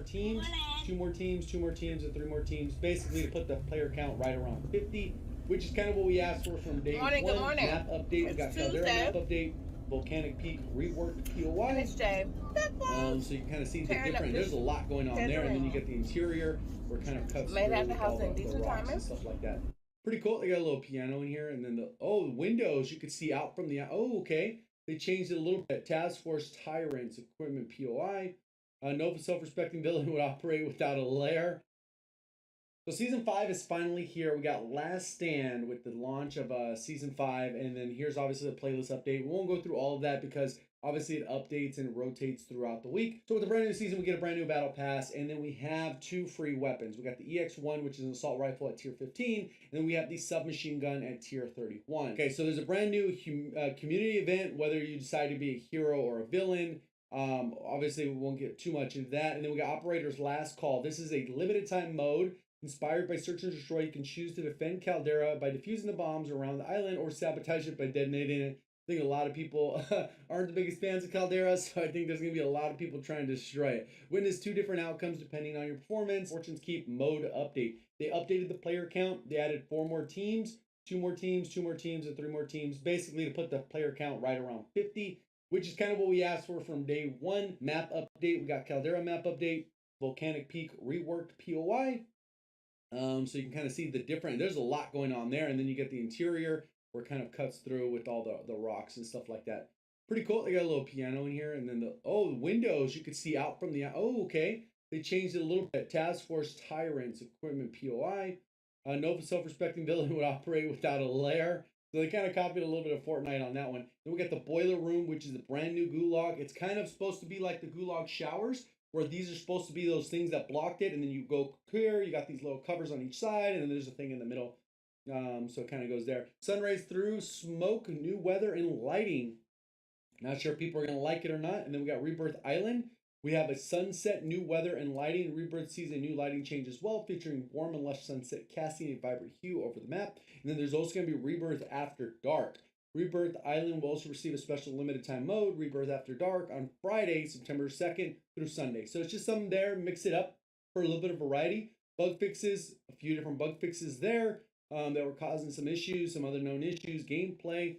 teams, two more teams, two more teams, and three more teams, basically to put the player count right around 50, which is kind of what we asked for from day one. Good morning. Map update, we got Caldera map update, Volcanic Peak reworked POI. And it's Jay. So you can kind of see the different. There's a lot going on there, and then you get the interior where it kind of cuts made through at the house in the decent rocks timing and stuff like that. Pretty cool. They got a little piano in here, and then the windows you could see out from the okay. They changed it a little bit. Task Force Tyrants equipment POI. No self-respecting villain would operate without a lair. So season 5 is finally here. We got Last Stand with the launch of season 5, and then here's obviously the playlist update. We won't go through all of that because obviously it updates and rotates throughout the week. So with the brand new season, we get a brand new battle pass, and then we have 2 free weapons. We got the EX1, which is an assault rifle at tier 15, and then we have the submachine gun at tier 31. Okay, so there's a brand new community event, whether you decide to be a hero or a villain. Obviously we won't get too much into that. And then we got Operator's Last Call. This is a limited time mode inspired by Search and Destroy. You can choose to defend Caldera by defusing the bombs around the island or sabotage it by detonating it. I think a lot of people aren't the biggest fans of Caldera, so I think there's going to be a lot of people trying to destroy it. Witness 2 different outcomes depending on your performance. Fortune's Keep mode update. They updated the player count. They added 4 more teams, 2 more teams, 2 more teams, and 3 more teams, basically to put the player count right around 50, which is kind of what we asked for from day one. Map update. We got Caldera map update, Volcanic Peak reworked POI. So you can kind of see the different. There's a lot going on there, and then you get the interior where it kind of cuts through with all the rocks and stuff like that. Pretty cool. They got a little piano in here, and then the windows you could see out from the okay. They changed it a little bit. Task Force Tyrants equipment POI. No self-respecting villain would operate without a lair. So they kind of copied a little bit of Fortnite on that one. Then we got the Boiler Room, which is a brand new gulag. It's kind of supposed to be like the gulag showers, where these are supposed to be those things that blocked it, and then you go clear. You got these little covers on each side, and then there's a thing in the middle. So it kind of goes there. Sunrays through, smoke, new weather, and lighting. Not sure if people are going to like it or not. And then we got Rebirth Island. We have a sunset, new weather, and lighting. Rebirth sees a new lighting change as well, featuring warm and lush sunset, casting a vibrant hue over the map. And then there's also going to be Rebirth After Dark. Rebirth Island will also receive a special limited time mode, Rebirth After Dark, on Friday, September 2nd through Sunday. So it's just something there, mix it up for a little bit of variety. Bug fixes, a few different bug fixes there that were causing some issues, some other known issues, gameplay.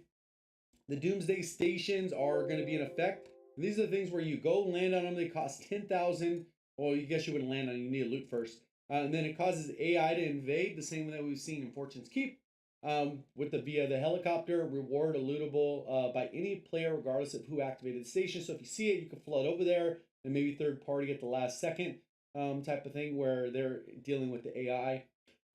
The Doomsday Stations are going to be in effect. And these are the things where you go land on them. They cost 10,000. Well, you guess you wouldn't land on them. You need to loot first. And then it causes AI to invade, the same way that we've seen in Fortune's Keep. With via the helicopter, reward a lootable by any player regardless of who activated the station. So if you see it, you can flood over there and maybe third party at the last second type of thing where they're dealing with the AI.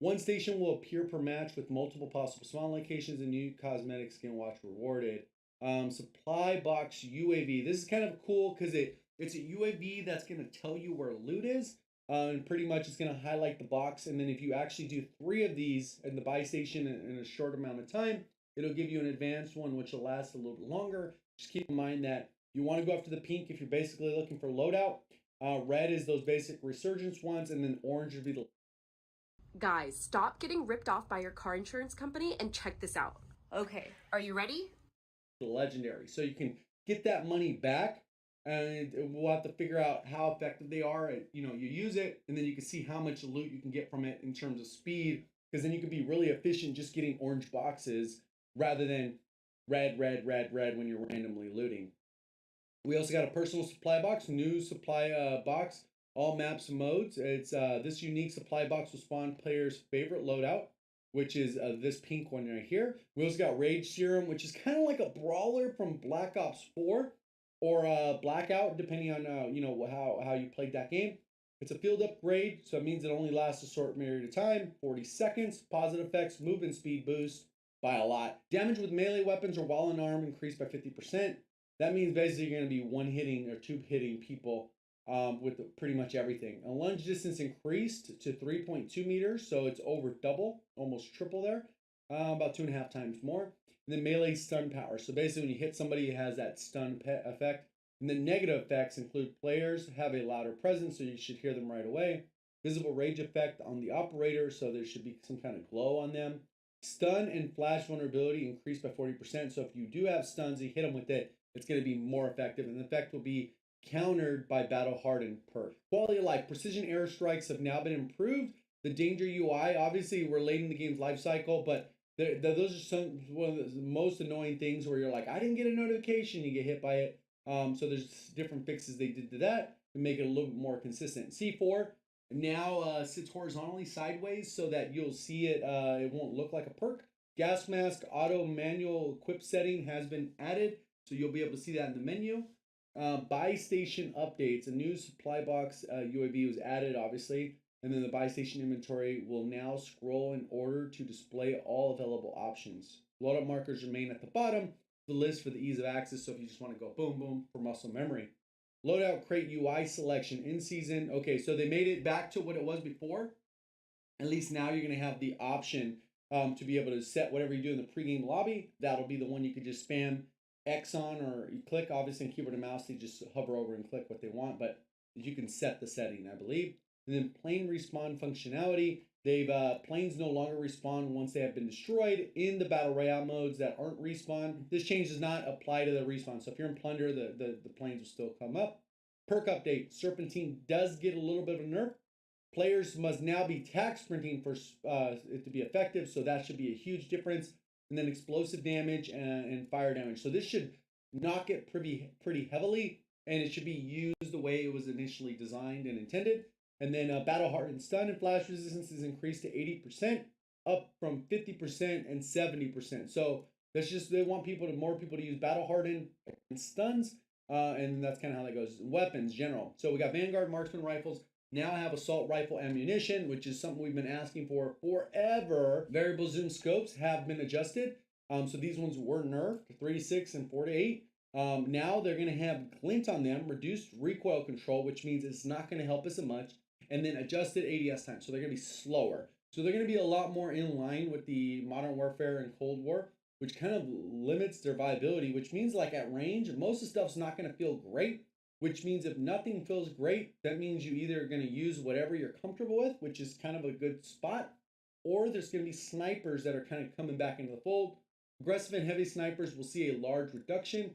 One station will appear per match with multiple possible spawn locations and new cosmetic skin watch rewarded. Supply box UAV. This is kind of cool because it's a UAV that's going to tell you where loot is. And pretty much it's going to highlight the box. And then if you actually do 3 of these in the buy station in a short amount of time, it'll give you an advanced one, which will last a little bit longer. Just keep in mind that you want to go after the pink if you're basically looking for loadout. Red is those basic resurgence ones, and then orange would be the... Guys, stop getting ripped off by your car insurance company and check this out. Okay, are you ready? The legendary. So you can get that money back, and we'll have to figure out how effective they are. You use it, and then you can see how much loot you can get from it in terms of speed, because then you can be really efficient just getting orange boxes rather than red when you're randomly looting. We also got a personal supply box, new supply box, all maps and modes. It's this unique supply box will spawn players' favorite loadout, which is this pink one right here. We also got Rage Serum, which is kind of like a brawler from Black Ops 4 or Blackout, depending on how you played that game. It's a field upgrade, so it means it only lasts a short period of time, 40 seconds. Positive effects, movement speed boost by a lot. Damage with melee weapons or while unarmed increased by 50%. That means basically you're going to be one-hitting or two-hitting people with pretty much everything. A lunge distance increased to 3.2 meters, so it's over double, almost triple there, about 2.5 times more. And then melee stun power. So basically when you hit somebody, it has that stun effect. And then negative effects include players have a louder presence, so you should hear them right away. Visible rage effect on the operator, so there should be some kind of glow on them. Stun and flash vulnerability increased by 40%. So if you do have stuns, you hit them with it, it's going to be more effective. And the effect will be countered by battle hardened perk. Quality of life. Precision airstrikes have now been improved. The danger UI, obviously, we're late in the game's life cycle, but those are one of the most annoying things where you're like, I didn't get a notification, you get hit by it. So there's different fixes they did to that to make it a little bit more consistent. C4 now sits horizontally sideways so that you'll see it. It won't look like a perk. Gas mask auto manual equip setting has been added, so you'll be able to see that in the menu. Buy station updates. A new supply box UAV was added, obviously, and then the buy station inventory will now scroll in order to display all available options. Loadout markers remain at the bottom of the list for the ease of access, so if you just want to go boom, boom for muscle memory. Loadout crate UI selection in season. Okay, so they made it back to what it was before. At least now you're going to have the option to be able to set whatever you do in the pregame lobby. That'll be the one you could just spam X on, or you click, obviously, in keyboard and mouse, they just hover over and click what they want, but you can set the setting, I believe. And then plane respawn functionality. They've planes no longer respawn once they have been destroyed in the battle royale modes that aren't respawn. This change does not apply to the respawn. So if you're in plunder, the planes will still come up. Perk update. Serpentine does get a little bit of a nerf. Players must now be tac sprinting for it to be effective, so that should be a huge difference. And then explosive damage and fire damage. So this should knock it pretty heavily, and it should be used the way it was initially designed and intended. And then battle hardened stun and flash resistance is increased to 80%, up from 50% and 70%. So that's just, they want more people to use battle hardened and stuns, and that's kind of how that goes. Weapons general. So we got Vanguard marksman rifles. Now I have assault rifle ammunition, which is something we've been asking for forever. Variable zoom scopes have been adjusted. So these ones were nerfed, 3 to 6 and 4 to 8. Now they're going to have glint on them, reduced recoil control, which means it's not going to help us as much, and then adjusted ADS time. So they're going to be slower. So they're going to be a lot more in line with the Modern Warfare and Cold War, which kind of limits their viability, which means like at range, most of the stuff's not going to feel great. Which means if nothing feels great, that means you either are going to use whatever you're comfortable with, which is kind of a good spot, or there's going to be snipers that are kind of coming back into the fold. Aggressive and heavy snipers will see a large reduction.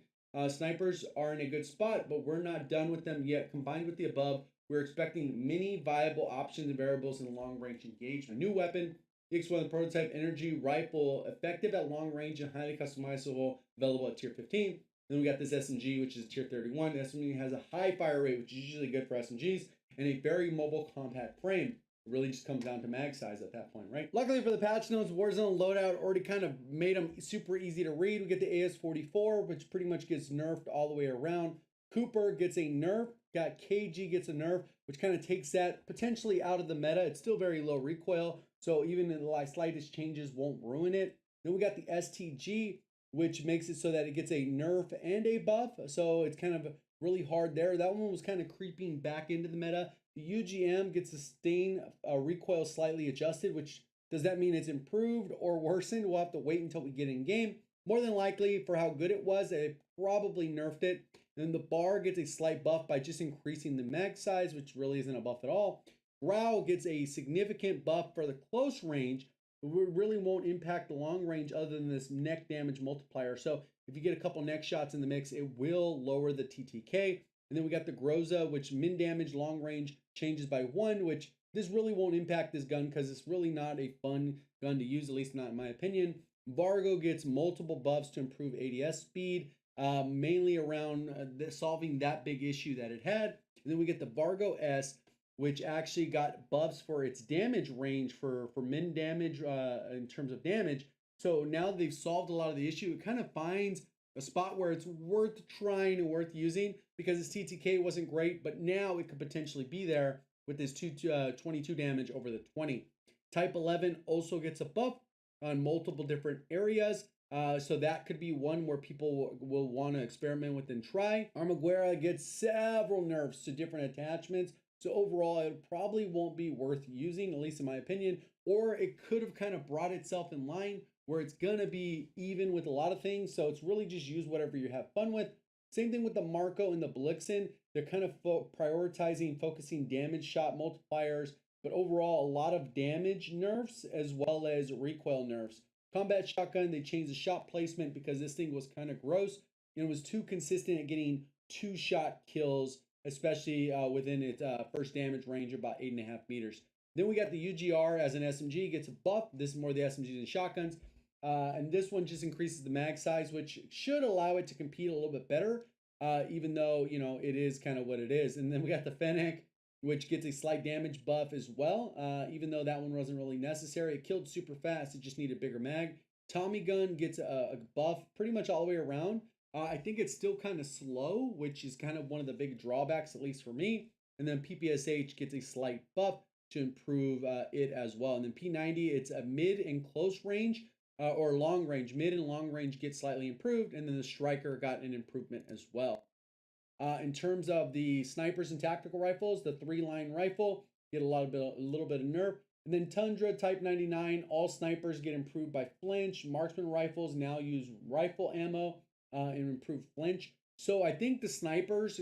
Snipers are in a good spot, but we're not done with them yet. Combined with the above, we're expecting many viable options and variables in long-range engagement. A new weapon, the X1 prototype energy rifle, effective at long range and highly customizable, available at tier 15. Then we got this SMG, which is tier 31. The SMG has a high fire rate, which is usually good for SMGs, and a very mobile compact frame. It really just comes down to mag size at that point, right? Luckily for the patch notes, Warzone loadout already kind of made them super easy to read. We get the AS44, which pretty much gets nerfed all the way around. Cooper gets a nerf. Got KG gets a nerf, which kind of takes that potentially out of the meta. It's still very low recoil, so even the slightest changes won't ruin it. Then we got the STG, which makes it so that it gets a nerf and a buff. So it's kind of really hard there. That one was kind of creeping back into the meta. The UGM gets a stain recoil slightly adjusted, which does that mean it's improved or worsened? We'll have to wait until we get in game. More than likely, for how good it was, they probably nerfed it. Then the bar gets a slight buff by just increasing the mag size, which really isn't a buff at all. Growl gets a significant buff for the close range, but really won't impact the long range other than this neck damage multiplier. So if you get a couple neck shots in the mix, it will lower the TTK. And then we got the Groza, which min damage long range changes by 1, which this really won't impact this gun because it's really not a fun gun to use, at least not in my opinion. Vargo gets multiple buffs to improve ADS speed, mainly around solving that big issue that it had. And then we get the Vargo S, which actually got buffs for its damage range for min damage in terms of damage. So now they've solved a lot of the issue. It kind of finds a spot where it's worth trying and worth using because its TTK wasn't great, but now it could potentially be there with this 22 damage over the 20. Type 11 also gets a buff on multiple different areas. So that could be one where people will want to experiment with and try. Armaguerra gets several nerfs to different attachments. So overall, it probably won't be worth using, at least in my opinion, or it could have kind of brought itself in line where it's going to be even with a lot of things. So it's really just use whatever you have fun with. Same thing with the Marco and the Blixen. They're kind of focusing damage shot multipliers, but overall, a lot of damage nerfs as well as recoil nerfs. Combat shotgun, they changed the shot placement because this thing was kind of gross. And it was too consistent at getting 2-shot kills, especially within its first damage range of about 8.5 meters. Then we got the UGR as an SMG, gets a buff. This is more the SMGs and shotguns. And this one just increases the mag size, which should allow it to compete a little bit better, even though, you know, it is kind of what it is. And then we got the Fennec, which gets a slight damage buff as well, even though that one wasn't really necessary. It killed super fast. It just needed bigger mag. Tommy Gun gets a buff pretty much all the way around. I think it's still kind of slow, which is kind of one of the big drawbacks, at least for me. And then PPSH gets a slight buff to improve it as well. And then P90, it's a mid and close range or long range. Mid and long range get slightly improved. And then the Striker got an improvement as well. In terms of the snipers and tactical rifles, the 3-line rifle get a little bit of nerf. And then Tundra Type 99, all snipers get improved by flinch. Marksman rifles now use rifle ammo and improved flinch. So I think the snipers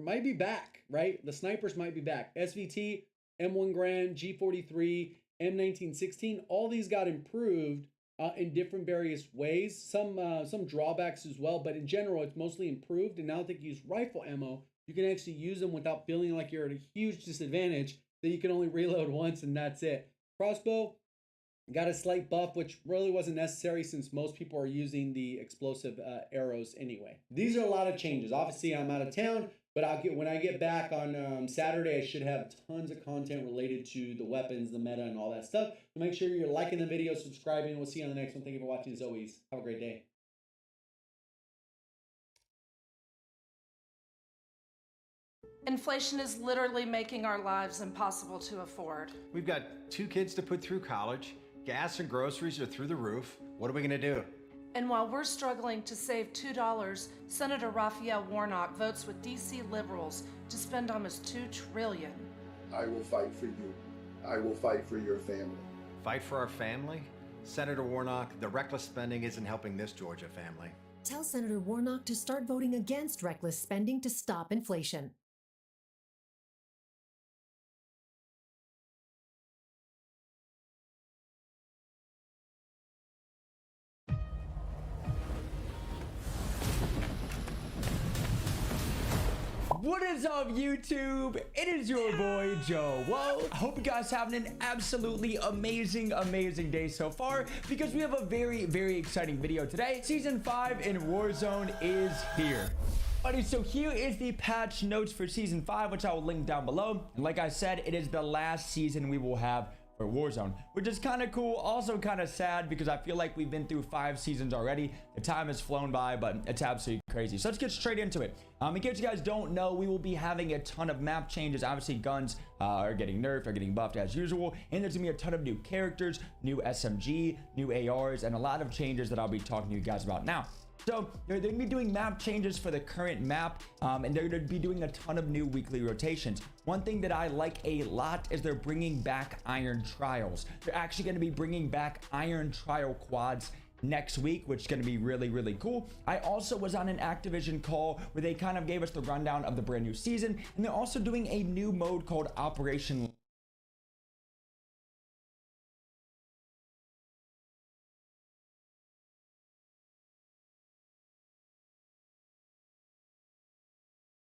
might be back, right? The snipers might be back. SVT, M1 Grand, G43, M1916, all these got improved in different various ways. Some drawbacks as well, but in general, it's mostly improved. And now that you use rifle ammo, you can actually use them without feeling like you're at a huge disadvantage, that you can only reload once and that's it. Crossbow got a slight buff, which really wasn't necessary since most people are using the explosive arrows anyway. These are a lot of changes. Obviously, I'm out of town, but when I get back on Saturday, I should have tons of content related to the weapons, the meta, and all that stuff. So make sure you're liking the video, subscribing, and we'll see you on the next one. Thank you for watching as always. Have a great day. Inflation is literally making our lives impossible to afford. We've got 2 kids to put through college. Gas and groceries are through the roof. What are we gonna do? And while we're struggling to save $2, Senator Raphael Warnock votes with DC liberals to spend almost $2 trillion. I will fight for you. I will fight for your family. Fight for our family? Senator Warnock, the reckless spending isn't helping this Georgia family. Tell Senator Warnock to start voting against reckless spending to stop inflation. What is up, YouTube? It is your boy Joe. Well, I hope you guys having an absolutely amazing day so far, because we have a very exciting video today. Season 5 in Warzone is here. Alrighty, so here is the patch notes for Season 5, which I will link down below. And like I said, it is the last season we will have for Warzone, which is kind of cool, also kind of sad, because I feel like we've been through 5 seasons already. The time has flown by, but it's absolutely crazy. So let's get straight into it. In case you guys don't know, we will be having a ton of map changes. Obviously, guns are getting nerfed, are getting buffed as usual, and there's gonna be a ton of new characters, new SMG, new ARs, and a lot of changes that I'll be talking to you guys about now. So they're going to be doing map changes for the current map, and they're going to be doing a ton of new weekly rotations. One thing that I like a lot is they're bringing back Iron Trials. They're actually going to be bringing back Iron Trial quads next week, which is going to be really cool. I also was on an Activision call where they kind of gave us the rundown of the brand new season, and they're also doing a new mode called Operation.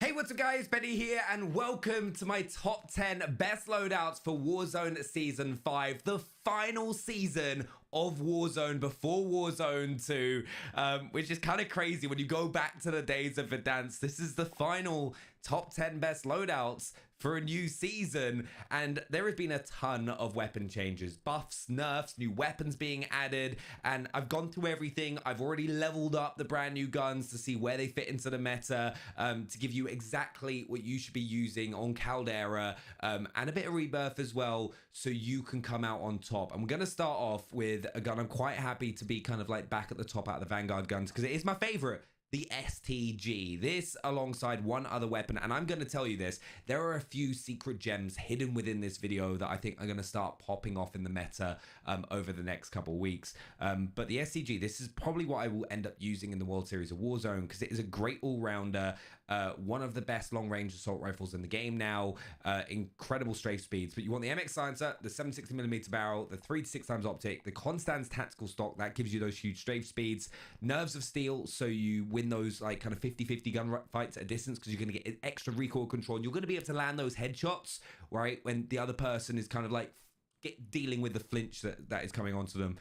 Hey, what's up guys, Benny here, and welcome to my top 10 best loadouts for Warzone Season 5, the final season of Warzone before Warzone 2, which is kind of crazy when you go back to the days of Verdansk. This is the final top 10 best loadouts for a new season, and there has been a ton of weapon changes, buffs, nerfs, new weapons being added, and I've gone through everything. I've already leveled up the brand new guns to see where they fit into the meta, to give you exactly what you should be using on Caldera, and a bit of rebirth as well, so you can come out on top. I'm gonna start off with a gun I'm quite happy to be kind of like back at the top out of the Vanguard guns, because it is my favorite. The STG, this alongside one other weapon, and I'm going to tell you this, there are a few secret gems hidden within this video that I think are going to start popping off in the meta over the next couple of weeks. But the STG, this is probably what I will end up using in the World Series of Warzone, because it is a great all-rounder. one of the best long-range assault rifles in the game now. Incredible strafe speeds, but you want the MX Silencer, the 760mm barrel, the 3 to 6 times optic, the Constans tactical stock that gives you those huge strafe speeds, nerves of steel, so you win those like kind of 50-50 gun fights at a distance because you're going to get extra recoil control, and you're going to be able to land those headshots right when the other person is kind of like dealing with the flinch that is coming onto them.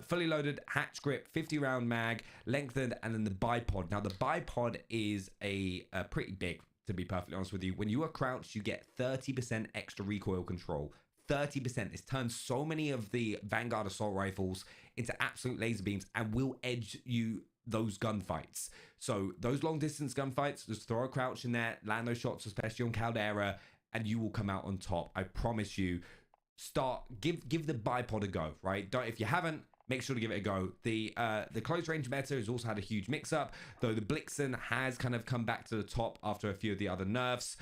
Fully loaded hatch grip, 50 round mag, lengthened, and then the bipod. Now the bipod is a pretty big, to be perfectly honest with you. When you are crouched, you get 30% extra recoil control. 30%. This turns so many of the Vanguard assault rifles into absolute laser beams and will edge you those gunfights. So those long distance gunfights, just throw a crouch in there, land those shots, especially on Caldera, and you will come out on top. I promise you. Give the bipod a go, right? If you haven't, make sure to give it a go. The close range meta has also had a huge mix up, though the Blixen has kind of come back to the top after a few of the other nerfs.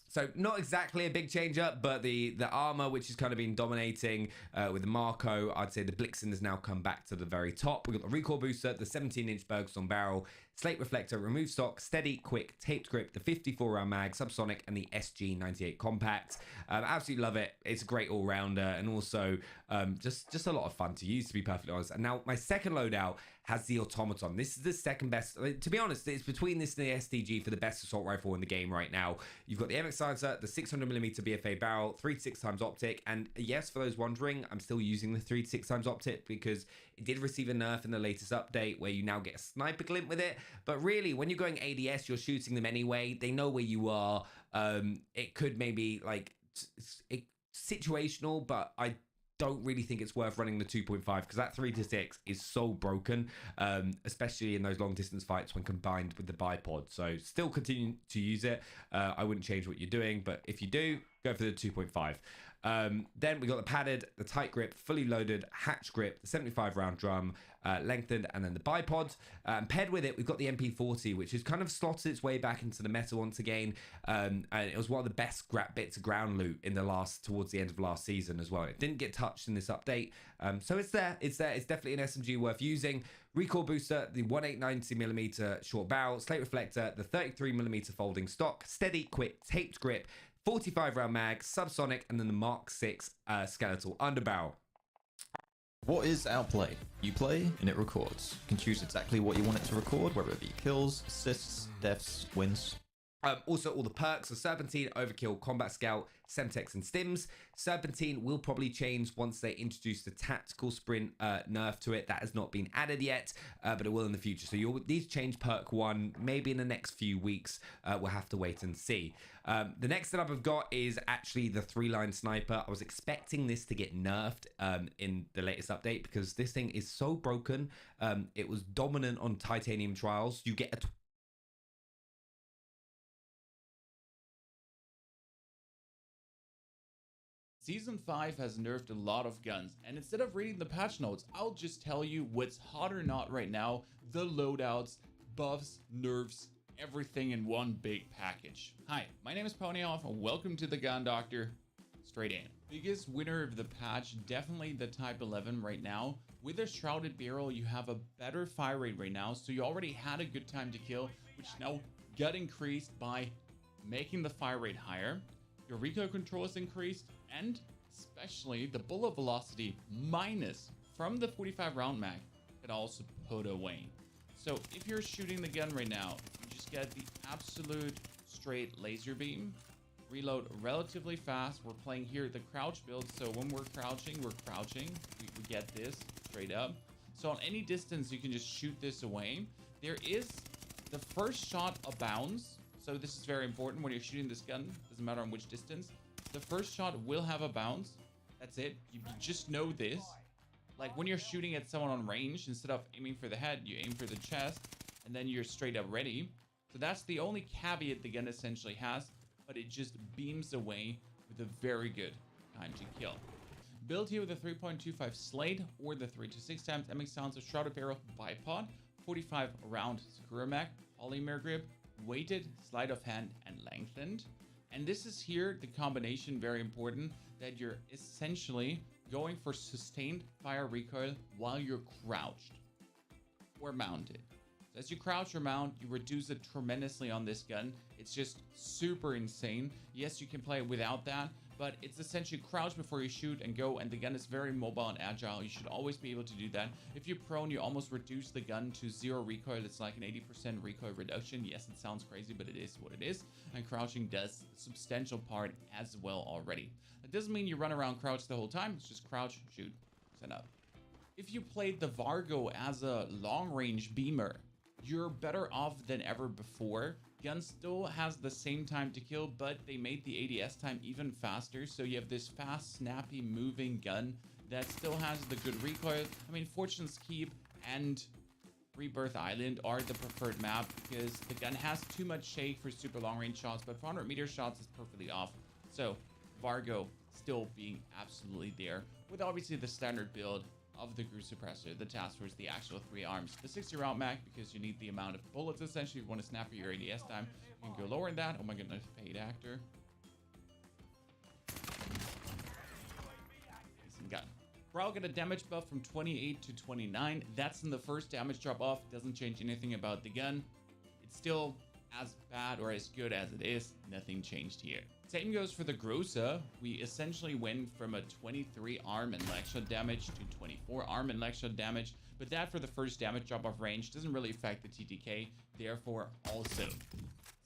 So not exactly a big change up, but the armor, which has kind of been dominating with the Marco, I'd say the Blixen has now come back to the very top. We've got the recoil booster, the 17-inch Bergstrom barrel, slate reflector, remove stock, steady, quick, taped grip, the 54 round mag, subsonic, and the SG98 compact. Absolutely love it. It's a great all-rounder, and also just a lot of fun to use, to be perfectly honest. And now my second loadout has the automaton. This is the second best. To be honest, it's between this and the STG for the best assault rifle in the game right now. You've got the MX Silencer, the 600mm BFA barrel, 3 to 6 times optic, and yes, for those wondering, I'm still using the 3 to 6 times optic because it did receive a nerf in the latest update where you now get a sniper glint with it. But really, when you're going ADS, you're shooting them anyway. They know where you are. It could maybe like situational, but I don't really think it's worth running the 2.5 because that 3 to 6 is so broken, especially in those long distance fights when combined with the bipod. So still continue to use it. I wouldn't change what you're doing, but if you do, go for the 2.5. Then we got the padded, the tight grip, fully loaded hatch grip, the 75 round drum, lengthened, and then the bipod. Paired with it, we've got the MP40, which has kind of slotted its way back into the meta once again. And it was one of the best bits of ground loot in towards the end of last season as well. It didn't get touched in this update. So it's there. It's definitely an SMG worth using. Recoil booster, the 1890mm short barrel, slate reflector, the 33mm folding stock, steady, quick, taped grip, 45 round mag, subsonic, and then the Mark 6 skeletal underbarrel. What is Outplay? You play and it records. You can choose exactly what you want it to record, whether it be kills, assists, deaths, wins. Also, all the perks are Serpentine, Overkill, Combat Scout, Semtex, and Stims. Serpentine will probably change once they introduce the Tactical Sprint nerf to it. That has not been added yet, but it will in the future. So you'll need to change perk 1 maybe in the next few weeks. We'll have to wait and see. The next setup I've got is actually the 3-line sniper. I was expecting this to get nerfed in the latest update because this thing is so broken. It was dominant on Titanium Trials. You get a Season 5 has nerfed a lot of guns, and instead of reading the patch notes, I'll just tell you what's hot or not right now, the loadouts, buffs, nerfs, everything in one big package. Hi, my name is Pwnyoff, and welcome to the Gun Doctor. Straight in. Biggest winner of the patch, definitely the Type 11 right now. With a Shrouded Barrel, you have a better fire rate right now, so you already had a good time to kill, which now got increased by making the fire rate higher. Your recoil control is increased, and especially the bullet velocity minus from the 45 round mag can also put away. So if you're shooting the gun right now, you just get the absolute straight laser beam, reload relatively fast. We're playing here the crouch build, so when we're crouching, we get this straight up. So on any distance, you can just shoot this away. There is the first shot a bounce. So this is very important when you're shooting this gun, doesn't matter on which distance. The first shot will have a bounce. That's it. You just know this. Like when you're shooting at someone on range, instead of aiming for the head, you aim for the chest, and then you're straight up ready. So that's the only caveat the gun essentially has, but it just beams away with a very good time to kill. Built here with a 3.25 Slate or the 3 to 6 times MX Silencer Shrouded Barrel bipod, 45 round Sakura Mag, polymer grip, weighted, sleight of hand, and lengthened. And this is here the combination, very important, that you're essentially going for sustained fire recoil while you're crouched or mounted. So as you crouch or mount, you reduce it tremendously on this gun. It's just super insane. Yes, you can play it without that, but it's essentially crouch before you shoot and go, and the gun is very mobile and agile. You should always be able to do that. If you're prone, you almost reduce the gun to 0 recoil. It's like an 80% recoil reduction. Yes, it sounds crazy, but it is what it is. And crouching does a substantial part as well already. That doesn't mean you run around crouch the whole time. It's just crouch, shoot, set up. If you played the Vargo as a long-range beamer, you're better off than ever before. Gun still has the same time to kill, but they made the ADS time even faster. So you have this fast, snappy, moving gun that still has the good recoil. I mean, Fortune's Keep and Rebirth Island are the preferred map because the gun has too much shake for super long range shots, but for 100-meter shots is perfectly off. So Vargo still being absolutely there with obviously the standard build of the Groove Suppressor, the Task Force, the actual 3 arms, the 60 round mag because you need the amount of bullets essentially. You want to snap your ADS time. You can go lower than that. Oh my goodness, paid actor. Decent gun. Brawl get a damage buff from 28 to 29. That's in the first damage drop off. Doesn't change anything about the gun. It's still as bad or as good as it is. Nothing changed here. Same goes for the Groza. We essentially went from a 23 arm and leg shot damage to 24 arm and leg shot damage, but that for the first damage drop off range doesn't really affect the TTK. Therefore, also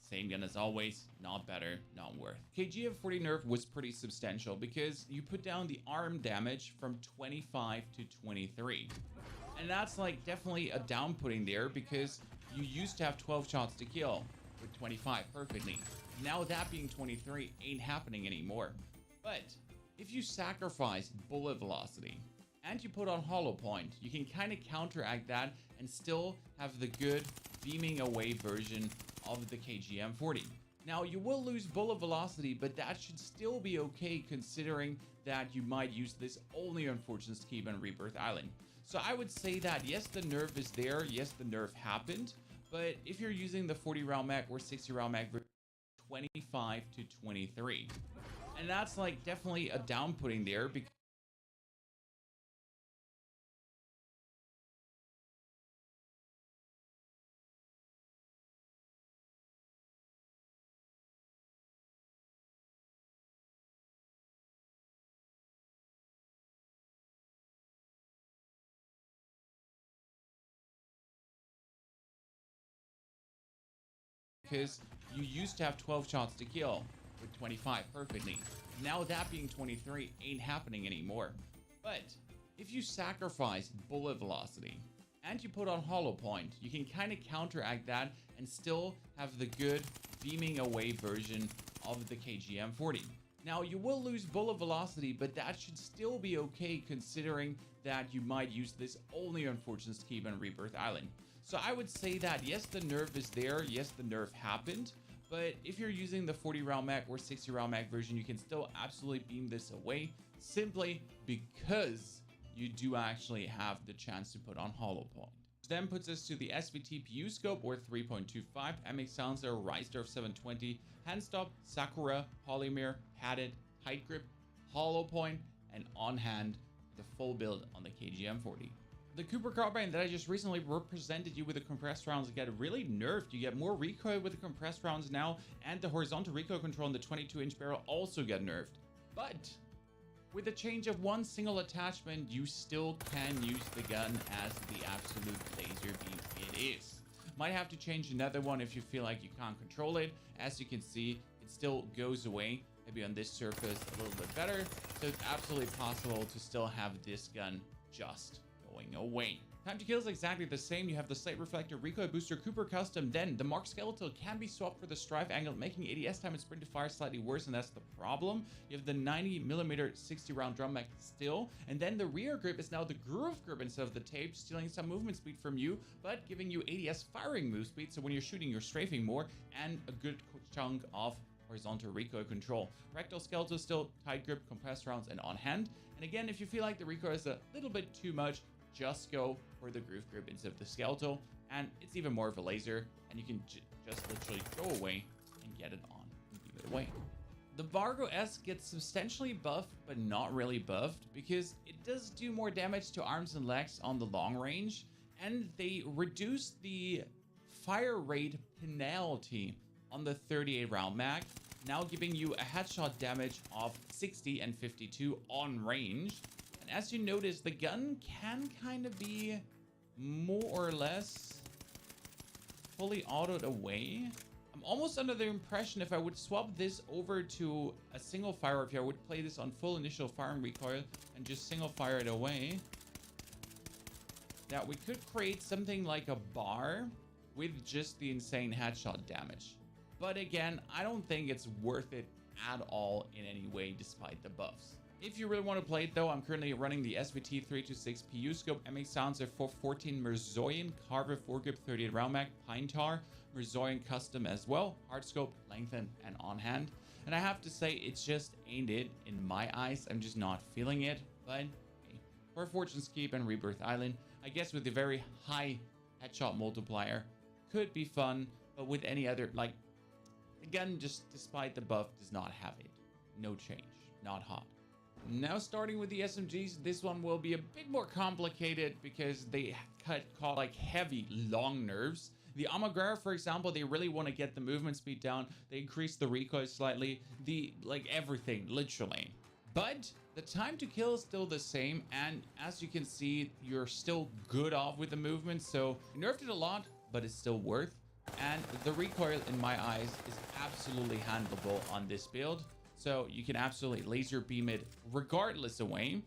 same gun as always, not better, not worth. KGF 40 nerf was pretty substantial because you put down the arm damage from 25 to 23. And that's like definitely a downputting there because you used to have 12 shots to kill with 25 perfectly. Now that being 23 ain't happening anymore. But if you sacrifice bullet velocity and you put on hollow point, you can kind of counteract that and still have the good beaming away version of the KGM 40. Now you will lose bullet velocity, but that should still be okay considering that you might use this only on Fortune's Keep and Rebirth Island. So I would say that yes, the nerf is there, yes, the nerf happened, but if you're using the 40 round mag or 60 round mag version, 25 to 23, and that's like definitely a downputting there because you used to have 12 shots to kill with 25 perfectly. Now that being 23 ain't happening anymore. But if you sacrifice bullet velocity and you put on hollow point, you can kind of counteract that and still have the good beaming away version of the KGM 40. Now you will lose bullet velocity, but that should still be okay considering that you might use this only on Fortune's Keep and Rebirth Island. So I would say that yes, the nerf is there, yes, the nerf happened, but if you're using the 40 round mag or 60 round mag version, you can still absolutely beam this away simply because you do actually have the chance to put on hollow point. Then puts us to the SVT PU scope or 3.25, MX Silencer, Reisdorf 720, hand stop, Sakura, polymer, padded, tight grip, hollow point, and on hand, the full build on the KGM 40. The Cooper Carbine that I just recently represented you with the compressed rounds get really nerfed. You get more recoil with the compressed rounds now, and the horizontal recoil control in the 22-inch barrel also get nerfed. But with a change of one single attachment, you still can use the gun as the absolute laser beam it is. Might have to change another one if you feel like you can't control it. As you can see, it still goes away. Maybe on this surface a little bit better. So it's absolutely possible to still have this gun just going away. Time to kill is exactly the same. You have the Sight Reflector Recoil Booster Cooper Custom. Then the Mark Skeletal can be swapped for the Strive Angle, making ADS time and sprint to fire slightly worse, and that's the problem. You have the 90mm 60 round drum mag still, and then the rear grip is now the Groove grip instead of the tape, stealing some movement speed from you, but giving you ADS firing move speed, so when you're shooting, you're strafing more, and a good chunk of horizontal recoil control. Rectal Skeletal still tight grip, compressed rounds, and on hand. And again, if you feel like the recoil is a little bit too much, just go for the Groove grip instead of the Skeletal, and it's even more of a laser, and you can just literally go away and get it on and give it away. The Vargo S gets substantially buffed, but not really buffed, because it does do more damage to arms and legs on the long range, and they reduce the fire rate penalty on the 38 round mag, now giving you a headshot damage of 60 and 52 on range. And as you notice, the gun can kind of be more or less fully autoed away. I'm almost under the impression if I would swap this over to a single fire, if I would play this on full initial firing recoil and just single fire it away, that we could create something like a bar with just the insane headshot damage. But again, I don't think it's worth it at all in any way despite the buffs. If you really want to play it though, I'm currently running the SVT 326 PU scope, MX Silencer 414 Mirzoyan, Carver foregrip 38 round mag, Pine Tar, Mirzoyan custom as well, hard scope, lengthen, and on hand. And I have to say, it just ain't it in my eyes. I'm just not feeling it. But hey, for Fortune's Keep and Rebirth Island, I guess with a very high headshot multiplier, could be fun. But with any other, like, again, just despite the buff, does not have it. No change, not hot. Now starting with the SMGs, this one will be a bit more complicated because they caught like heavy long nerfs. The Amaguera, for example, they really want to get the movement speed down. They increase the recoil slightly, like everything, literally. But the time to kill is still the same, and as you can see, you're still good off with the movement, so you nerfed it a lot, but it's still worth. And the recoil, in my eyes, is absolutely handleable on this build. So you can absolutely laser beam it regardless of aim.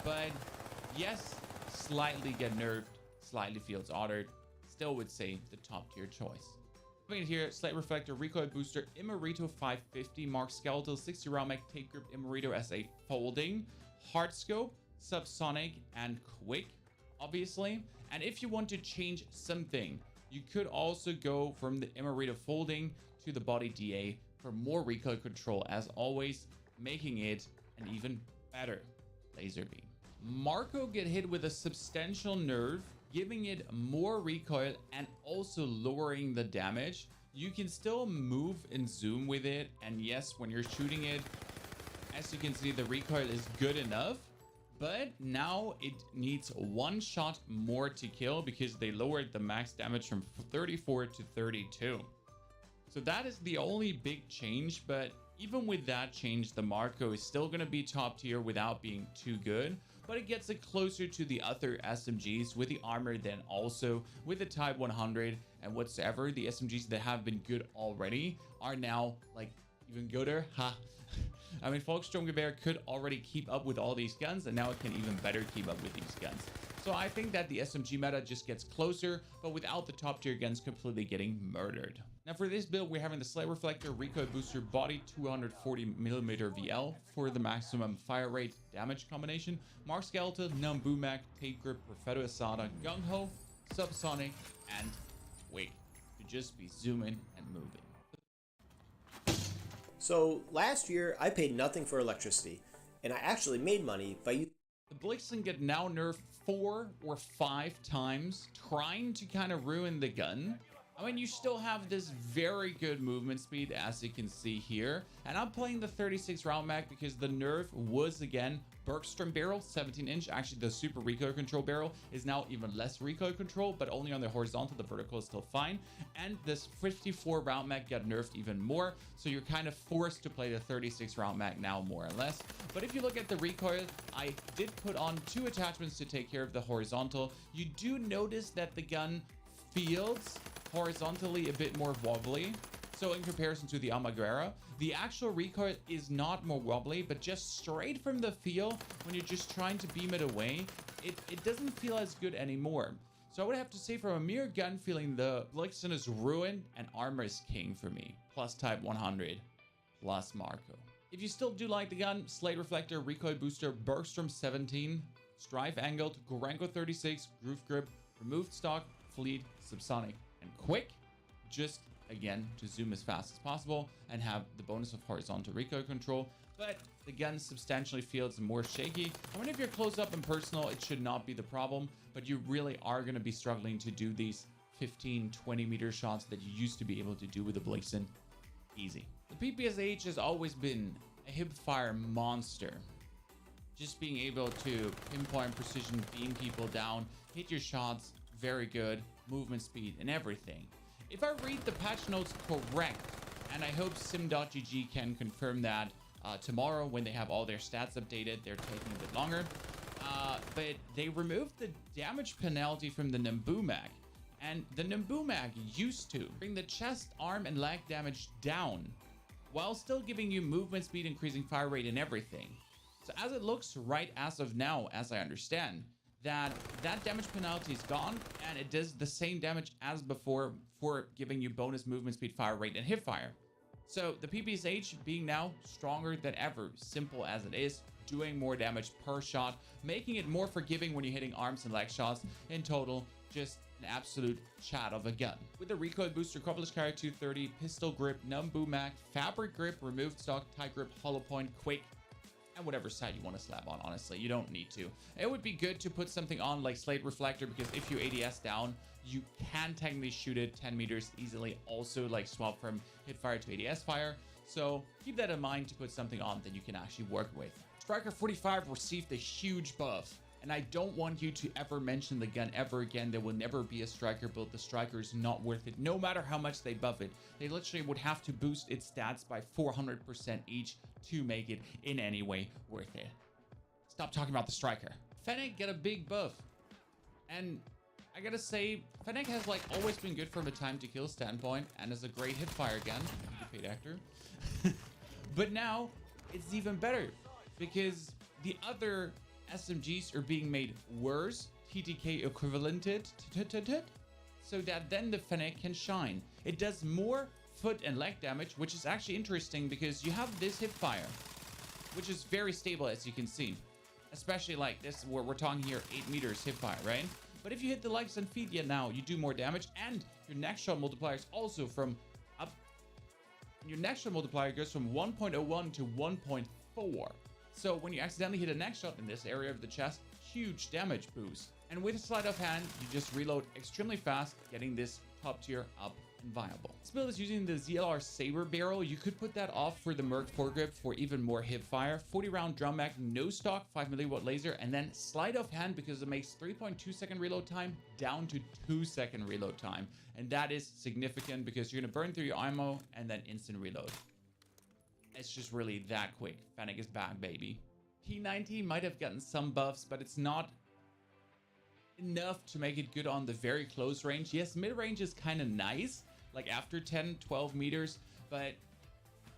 But yes, slightly get nerfed, slightly feels autoed. Still would say the top tier choice. Coming in here, Slate Reflector, Recoil Booster, Immorito 550, Mark Skeletal, 60 round mag, Take Grip, Immorito as a folding, Hard Scope, Subsonic, and Quick, obviously. And if you want to change something, you could also go from the Immorito folding to the body DA for more recoil control, as always, making it an even better laser beam. Marco get hit with a substantial nerf, giving it more recoil and also lowering the damage. You can still move and zoom with it, and yes, when you're shooting it, as you can see, the recoil is good enough, but now it needs one shot more to kill because they lowered the max damage from 34 to 32. So that is the only big change, but even with that change, the Marco is still going to be top tier without being too good, but it gets it closer to the other SMGs with the armor, then also with the Type 100 and whatsoever. The SMGs that have been good already are now like even gooder. Ha! I mean, Volkssturmgewehr could already keep up with all these guns, and now it can even better keep up with these guns. So I think that the SMG meta just gets closer, but without the top tier guns completely getting murdered. Now for this build, we're having the Slate Reflector, Recoil Booster, Body 240mm VL for the maximum fire rate damage combination, Mark Skeletal, Numbumac, Take Grip, Perfetto Asada, Gung Ho, Subsonic, and Quick to just be zooming and moving. So last year I paid nothing for electricity, and I actually made money by using the Blixen get now nerfed 4 or 5 times, trying to kind of ruin the gun. I mean, you still have this very good movement speed, as you can see here. And I'm playing the 36 round mag because the nerf was, again, Bergstrom barrel, 17-inch. Actually, the super recoil control barrel is now even less recoil control, but only on the horizontal. The vertical is still fine. And this 54 round mag got nerfed even more. So you're kind of forced to play the 36 round mag now, more or less. But if you look at the recoil, I did put on 2 attachments to take care of the horizontal. You do notice that the gun feels horizontally a bit more wobbly. So in comparison to the Amaguera, the actual recoil is not more wobbly, but just straight from the feel, when you're just trying to beam it away, it doesn't feel as good anymore. So I would have to say, from a mere gun feeling, the Blixen is ruined and armor is king for me. Plus Type 100, plus Marco. If you still do like the gun, Slate Reflector, Recoil Booster, Bergstrom 17, Strife Angled, Gorenko 36, Groove Grip, Removed Stock, Fleet, Subsonic, and Quick, just again to zoom as fast as possible and have the bonus of horizontal recoil control, but the gun substantially feels more shaky. I mean, if you're close up and personal, it should not be the problem, but you really are going to be struggling to do these 15-20 meter shots that you used to be able to do with the Blixen easy. The PPSH has always been a hip fire monster, just being able to pinpoint precision, beam people down, hit your shots, very good movement speed and everything. If I read the patch notes correct, and I hope sim.gg can confirm that tomorrow when they have all their stats updated, they're taking a bit longer. But they removed the damage penalty from the Nambu mag. And the Nambu mag used to bring the chest, arm, and leg damage down, while still giving you movement speed, increasing fire rate, and everything. So as it looks right as of now, as I understand, that damage penalty is gone, and it does the same damage as before for giving you bonus movement speed, fire rate, and hip fire. So the PPSH being now stronger than ever, simple as it is, doing more damage per shot, making it more forgiving when you're hitting arms and leg shots. In total, just an absolute chat of a gun. With the recoil booster, Coverless Carry 230, pistol grip, Nambu mag, fabric grip, removed stock, tight grip, hollow point, quick, and whatever side you want to slap on. Honestly, you don't need to. It would be good to put something on like Slate Reflector, because if you ADS down, you can technically shoot it 10 meters easily. Also, like swap from hit fire to ADS fire. So keep that in mind to put something on that you can actually work with. Striker 45 received a huge buff, and I don't want you to ever mention the gun ever again. There will never be a striker build. The striker is not worth it, no matter how much they buff it. They literally would have to boost its stats by 400% each to make it in any way worth it. Stop talking about the striker. Fennec got a big buff, and I gotta say, Fennec has like always been good from a time to kill standpoint, and is a great hip fire gun. Paid actor. But now it's even better, because the other SMGs are being made worse, TTK equivalented, so that then the Fennec can shine. It does more foot and leg damage, which is actually interesting because you have this hip fire, which is very stable, as you can see, especially like this where we're talking here 8 meters hip fire, right? But if you hit the legs and feet, yeah, now you do more damage, and your next shot multiplier is also from up. Your next shot multiplier goes from 1.01 to 1.4. So when you accidentally hit a next shot in this area of the chest, huge damage boost. And with a sleight of hand, you just reload extremely fast, getting this top tier up and viable. This build is using the ZLR Saber barrel. You could put that off for the Merc foregrip for even more hip fire. 40 round drum mag, no stock, 5 milliwatt laser, and then sleight of hand because it makes 3.2 second reload time down to 2 second reload time. And that is significant because you're gonna burn through your ammo and then instant reload. It's just really that quick. Fennec is back, baby. P90 might have gotten some buffs, but it's not enough to make it good on the very close range. Yes, mid-range is kind of nice, like after 10, 12 meters, but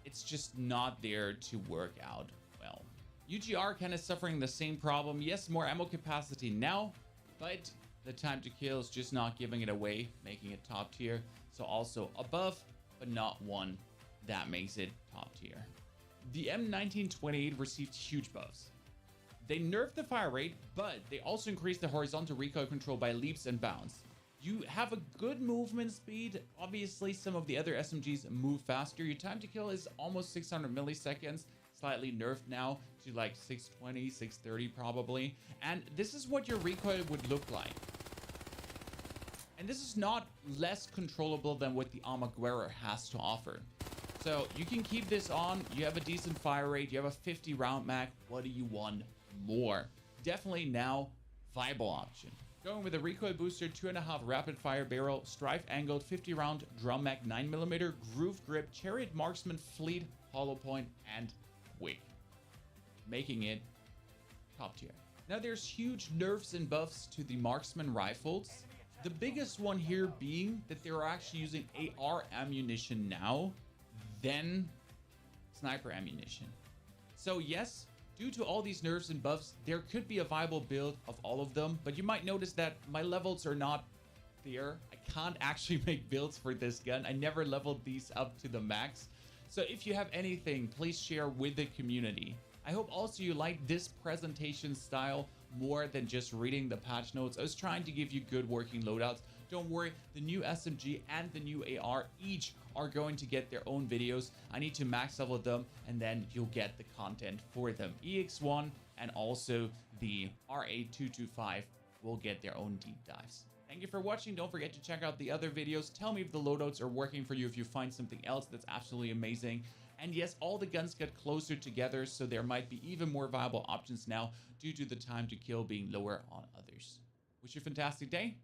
it's just not there to work out well. UGR kind of suffering the same problem. Yes, more ammo capacity now, but the time to kill is just not giving it away, making it top tier. So also above, but not one. That makes it top tier. The M1928 received huge buffs. They nerfed the fire rate, but they also increased the horizontal recoil control by leaps and bounds. You have a good movement speed. Obviously, some of the other SMGs move faster. Your time to kill is almost 600 milliseconds, slightly nerfed now to like 620, 630 probably. And this is what your recoil would look like. And this is not less controllable than what the Armaguerra has to offer. So you can keep this on. You have a decent fire rate. You have a 50 round mag. What do you want more? Definitely now viable option. Going with a recoil booster, 2.5 rapid fire barrel, strife angled 50 round drum mag, 9mm groove grip, chariot marksman, fleet, hollow point, and quick, making it top tier. Now there's huge nerfs and buffs to the marksman rifles. The biggest one here being that they're actually using AR ammunition now than sniper ammunition. So yes, due to all these nerfs and buffs, there could be a viable build of all of them, but you might notice that my levels are not there. I can't actually make builds for this gun. I never leveled these up to the max. So if you have anything, please share with the community. I hope also you like this presentation style more than just reading the patch notes. I was trying to give you good working loadouts. Don't worry, the new SMG and the new AR each are going to get their own videos. I need to max level them, and then you'll get the content for them. EX1 and also the RA225 will get their own deep dives. Thank you for watching. Don't forget to check out the other videos. Tell me if the loadouts are working for you, if you find something else that's absolutely amazing. And yes, all the guns get closer together, so there might be even more viable options now due to the time to kill being lower on others. Wish you a fantastic day.